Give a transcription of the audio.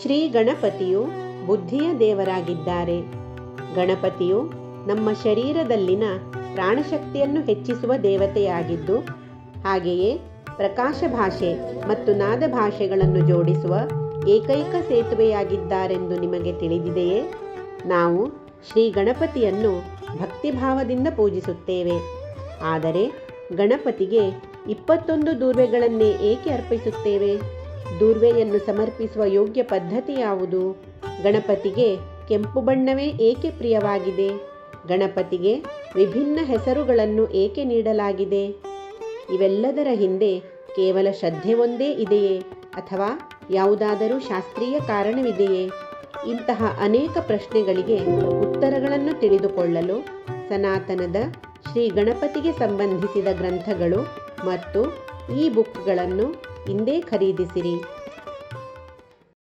ಶ್ರೀ ಗಣಪತಿಯು ಬುದ್ಧಿಯ ದೇವರಾಗಿದ್ದಾರೆ. ಗಣಪತಿಯು ನಮ್ಮ ಶರೀರದಲ್ಲಿನ ಪ್ರಾಣಶಕ್ತಿಯನ್ನು ಹೆಚ್ಚಿಸುವ ದೇವತೆಯಾಗಿದ್ದು, ಹಾಗೆಯೇ ಪ್ರಕಾಶ ಭಾಷೆ ಮತ್ತು ನಾದ ಭಾಷೆಗಳನ್ನು ಜೋಡಿಸುವ ಏಕೈಕ ಸೇತುವೆಯಾಗಿದ್ದಾರೆಂದು ನಿಮಗೆ ತಿಳಿದಿದೆಯೇ? ನಾವು ಶ್ರೀ ಗಣಪತಿಯನ್ನು ಭಕ್ತಿಭಾವದಿಂದ ಪೂಜಿಸುತ್ತೇವೆ. ಆದರೆ ಗಣಪತಿಗೆ 21 ದೂರ್ವೆಗಳನ್ನೇ ಏಕೆ ಅರ್ಪಿಸುತ್ತೇವೆ? ದೂರ್ವೆಯನ್ನು ಸಮರ್ಪಿಸುವ ಯೋಗ್ಯ ಪದ್ಧತಿ ಯಾವುದು? ಗಣಪತಿಗೆ ಕೆಂಪು ಬಣ್ಣವೇ ಏಕೆ ಪ್ರಿಯವಾಗಿದೆ? ಗಣಪತಿಗೆ ವಿಭಿನ್ನ ಹೆಸರುಗಳನ್ನು ಏಕೆ ನೀಡಲಾಗಿದೆ? ಇವೆಲ್ಲದರ ಹಿಂದೆ ಕೇವಲ ಶ್ರದ್ಧೆ ಒಂದೇ ಇದೆಯೇ, ಅಥವಾ ಯಾವುದಾದರೂ ಶಾಸ್ತ್ರೀಯ ಕಾರಣವಿದೆಯೇ? ಇಂತಹ ಅನೇಕ ಪ್ರಶ್ನೆಗಳಿಗೆ ಉತ್ತರಗಳನ್ನು ತಿಳಿದುಕೊಳ್ಳಲು ಸನಾತನದ ಶ್ರೀ ಗಣಪತಿಗೆ ಸಂಬಂಧಿಸಿದ ಗ್ರಂಥಗಳು ಮತ್ತು ಈ ಬುಕ್ಗಳನ್ನು ಇಂದೇ ಖರೀದಿಸಿರಿ.